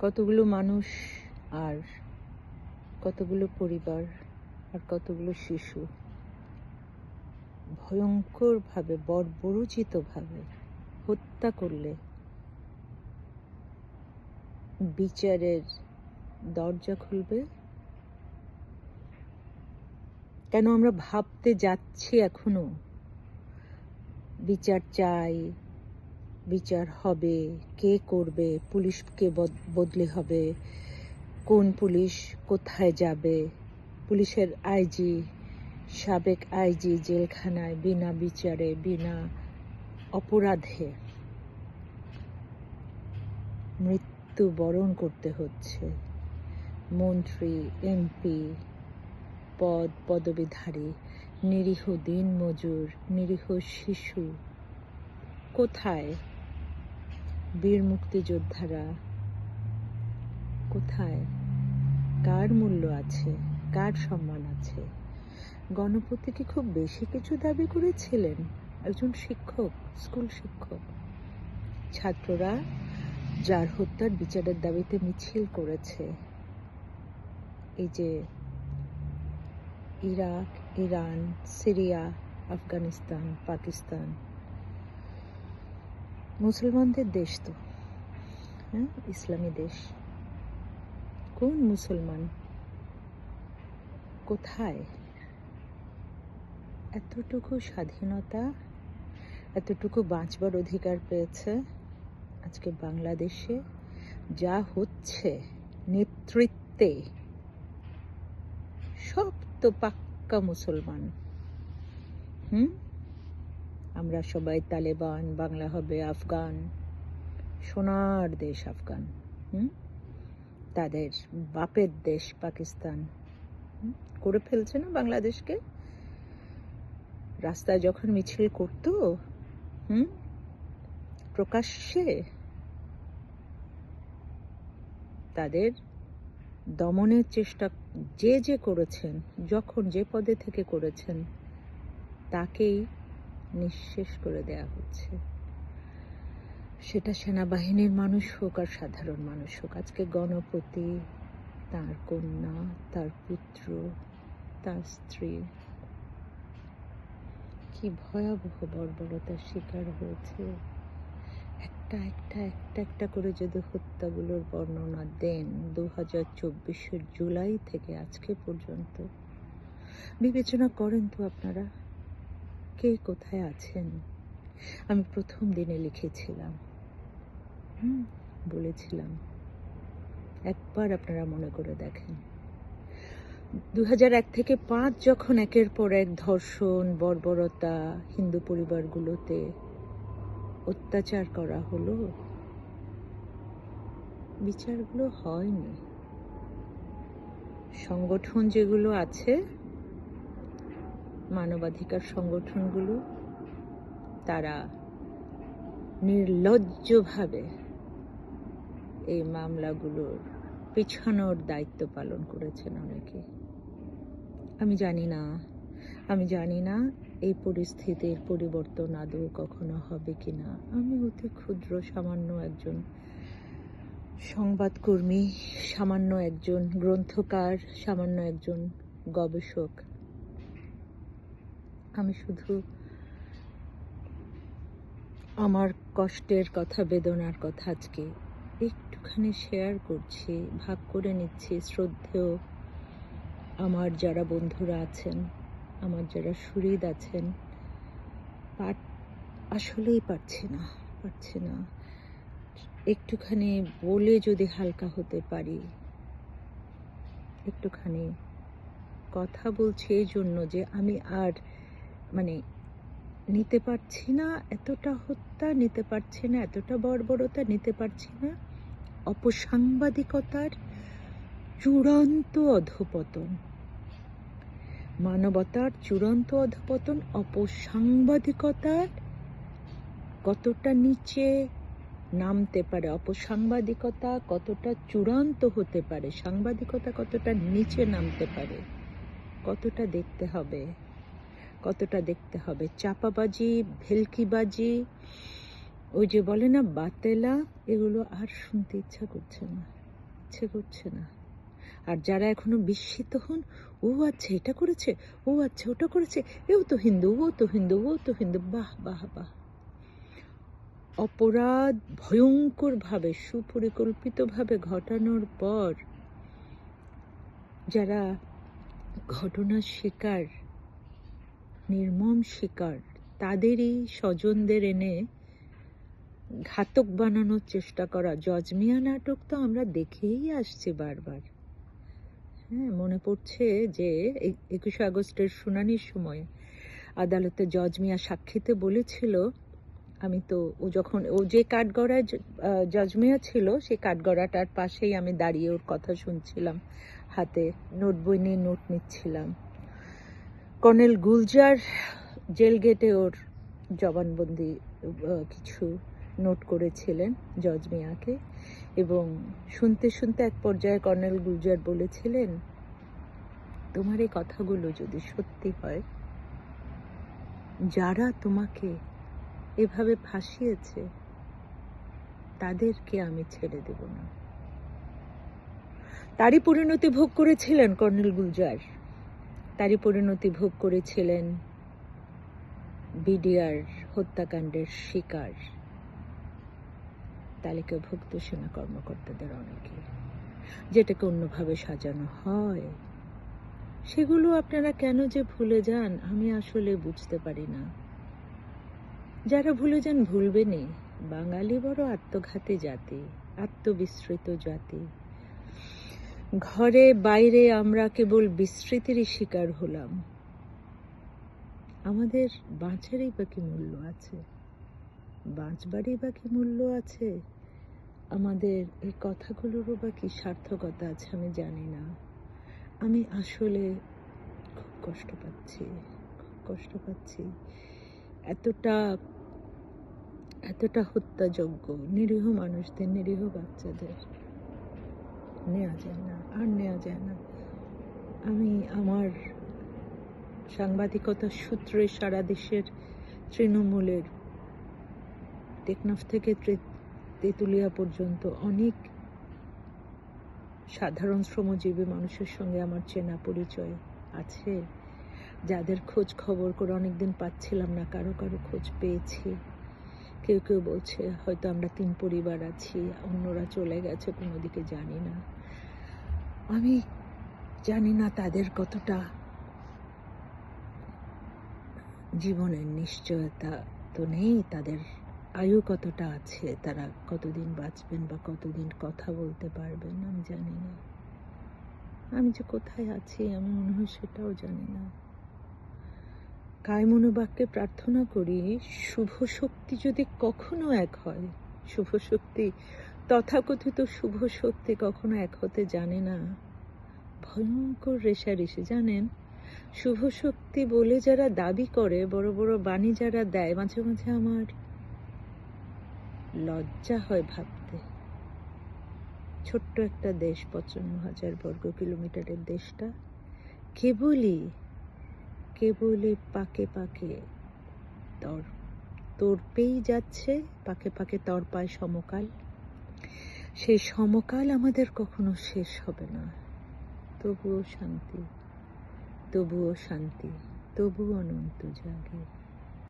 কতগুলো মানুষ, আর কতগুলো পরিবার, আর কতগুলো শিশু ভয়ঙ্করভাবে বর্বরোচিতভাবে হত্যা করলে বিচারের দরজা খুলবে? কেন আমরা ভাবতে যাচ্ছি এখনো বিচার চাই, বিচার হবে, কে করবে, পুলিশকে বদলি হবে, কোন পুলিশ কোথায় যাবে, পুলিশের আইজি, সাবেক আইজি জেলখানায় বিনা বিচারে বিনা অপরাধে মৃত্যুবরণ করতে হচ্ছে। মন্ত্রী, এমপি, পদবিধারী, নিরীহ দিনমজুর, নিরীহ শিশু কোথায়? বীর মুক্তিযোদ্ধারা কোথায়? কার মূল্য আছে, কার সম্মান আছে? গণপতি কি খুব বেশি কিছু দাবি করেছিলেন? একজন শিক্ষক, স্কুল শিক্ষক। ছাত্ররা যার হত্যার বিচারের দাবিতে মিছিল করেছে, এই যে Iraq, Iran, Syria, Afghanistan, Pakistan, মুসলমানদের দেশ তো, হ্যাঁ, ইসলামী দেশ। কোন মুসলমান কোথায়? এতটুকু স্বাধীনতা, এতটুকু বাঁচবার অধিকার পেয়েছে। আজকে বাংলাদেশে যা হচ্ছে নেতৃত্বে, সব তো পাক্কা মুসলমান। আমরা সবাই তালেবান, বাংলা হবে আফগান, সোনার দেশ আফগান, তাদের বাপের দেশ পাকিস্তান করে ফেলছে না বাংলাদেশকে। রাস্তায় যখন মিছিল করতো প্রকাশ্যে, তাদের দমনের চেষ্টা যে করেছেন, যখন যে পদে থেকে করেছেন, তাকেই নিঃশেষ করে দেয়া হচ্ছে। সেটা সেনাবাহিনীর মানুষ হোক আর সাধারণ মানুষ হোক। আজকে গণপতি, তার কন্যা, তার পুত্র, তার স্ত্রী কি ভয়াবহ বর্বরতার শিকার হয়েছে। একটা করে যদি হত্যাগুলোর বর্ণনা দেন 2024 জুলাই থেকে আজকে পর্যন্ত, বিবেচনা করেন তো আপনারা কে কোথায় আছেন। আমি প্রথম দিনে লিখেছিলাম, বলেছিলাম, একবার আপনারা মনে করে দেখেন, 2001 থেকে 5 যখন একের পর এক ধর্ষণ, বর্বরতা, হিন্দু পরিবারগুলোতে অত্যাচার করা হলো, বিচারগুলো হয়নি। সংগঠন যেগুলো আছে, মানবাধিকার সংগঠনগুলো, তারা নির্লজ্জভাবে এই মামলাগুলোর পিছানোর দায়িত্ব পালন করেছেন অনেকে। আমি জানি না এই পরিস্থিতির পরিবর্তন আদৌ কখনো হবে কিনা। আমি অতি ক্ষুদ্র সামান্য একজন সংবাদকর্মী, সামান্য একজন গ্রন্থকার, সামান্য একজন গবেষক। আমি শুধু আমার কষ্টের কথা, বেদনার কথা আজকে একটুখানি শেয়ার করছি, ভাগ করে নিচ্ছি। শ্রদ্ধেয় আমার যারা বন্ধুরা আছেন, আমার যারা সুহৃদ আছেন, আসলেই পারছি না একটুখানি বলে যদি হালকা হতে পারি। একটুখানি কথা বলছি এই জন্য যে আমি আর নিতে পারছি না এতটা হত্যা, নিতে পারছি না এতটা বর্বরতা, নিতে পারছি না অপসাংবাদিকতার চূড়ান্ত অধঃপতন, মানবতার চূড়ান্ত অধঃপতন, অপসাংবাদিকতার কতটা নিচে নামতে পারে, অপসাংবাদিকতা কতটা চূড়ান্ত হতে পারে, সাংবাদিকতা কতটা নিচে নামতে পারে, কতটা দেখতে হবে। চাপাবাজি, ভেলকিবাজি, ওই যে বলে না বাতেলা, এগুলো আর শুনতে ইচ্ছা করছে না। ইচ্ছে করছে না। আর যারা এখনো বিস্মিত হন, ও আচ্ছা এটা করেছে, ও আচ্ছা ওটা করেছে, এও তো হিন্দু, ও তো হিন্দু, ও তো হিন্দু, বাহ বাহ বাহ। অপরাধ ভয়ঙ্করভাবে সুপরিকল্পিতভাবে ঘটানোর পর যারা ঘটনার শিকার, নির্মম শিকার, তাদেরই স্বজনদের এনে ঘাতক বানানোর চেষ্টা করা। জজ মিয়া নাটক তো আমরা দেখেই আসছি বারবার। হ্যাঁ, মনে পড়ছে যে 21শে আগস্টের শুনানির সময় আদালতে জজ মিয়া সাক্ষীতে বলেছিল, আমি তো ও যে কাঠগড়ায় জজ মিয়া ছিল, সেই কাঠগড়াটার পাশেই আমি দাঁড়িয়ে ওর কথা শুনছিলাম, হাতে নোট বই নিয়ে নোট নিচ্ছিলাম। কর্নেল গুলজার জেল গেটে ওর জবানবন্দি কিছু নোট করেছিলেন জজ মিয়াকে, এবং শুনতে শুনতে এক পর্যায়ে কর্নেল গুলজার বলেছিলেন, তোমার এই কথাগুলো যদি সত্যি হয়, যারা তোমাকে এভাবে ফাঁসিয়েছে তাদেরকে আমি ছেড়ে দেব না। তারই পরিণতি ভোগ করেছিলেন কর্নেল গুলজার, তারই পরিণতি ভোগ করেছিলেন বিডিআর হত্যাকাণ্ডের শিকার তালিকাভুক্ত সেনা কর্মকর্তাদের অনেকে। যেটাকে অন্যভাবে সাজানো হয়, সেগুলো আপনারা কেন যে ভুলে যান আমি আসলে বুঝতে পারি না। যারা ভুলে যান ভুলবেনই। বাঙালি বড় আত্মঘাতী জাতি, আত্মবিস্মৃত জাতি। ঘরে বাইরে আমরা কেবল বিস্মৃতিরই শিকার হলাম। আমাদের বাঁচারই বা কি মূল্য আছে? বাঁচবারই বা কি মূল্য আছে? আমাদের এই কথাগুলোরও বা কি সার্থকতা আছে? আমি জানি না। আমি আসলে খুব কষ্ট পাচ্ছি, খুব কষ্ট পাচ্ছি। এতটা হত্যাযজ্ঞ নিরীহ মানুষদের, নিরীহ বাচ্চাদের নেওয়া যায় না, আর নেওয়া যায় না। আমি আমার সাংবাদিকতার সূত্রে সারা দেশের তৃণমূলের টেকনাফ থেকে তেঁতুলিয়া পর্যন্ত অনেক সাধারণ শ্রমজীবী মানুষের সঙ্গে আমার চেনা পরিচয় আছে, যাদের খোঁজ খবর করে অনেকদিন পাচ্ছিলাম না, কারো কারো খোঁজ পেয়েছি। কেউ কেউ বলছে হয়তো আমরা 3 পরিবার আছি, অন্যরা চলে গেছে কোনো দিকে, জানি না। আমি জানি না তাদের কতটা জীবনের নিশ্চয়তা তো নেই, তাদের আয়ু কতটা আছে, তারা কতদিন বাঁচবেন বা কতদিন কথা বলতে পারবেন আমি জানি না। আমি যে কোথায় আছি আমি মনে হয় সেটাও জানি না। কায় মনোবাক্যে প্রার্থনা করি, শুভ শক্তি যদি কখনো এক হয়, শুভ শক্তি, তথাকথিত শুভ শক্তি কখনো এক হতে জানে না। ভয়ঙ্কর রেষারেষি, জানেন? শুভ শক্তি বলে যারা দাবি করে, বড় বড় বাণী যারা দেয়, মাঝে মাঝে আমার লজ্জা হয় ভাবতে। ছোট্ট একটা দেশ, 55,000 বর্গ কিলোমিটারের দেশটা কেবলই পাকে পাকে তরপেই যাচ্ছে, পাকে পাকে তরপায় সমকাল। সেই সমকাল আমাদের কখনো শেষ হবে না। তবুও শান্তি, তবুও শান্তি, তবুও অনন্ত জাগে।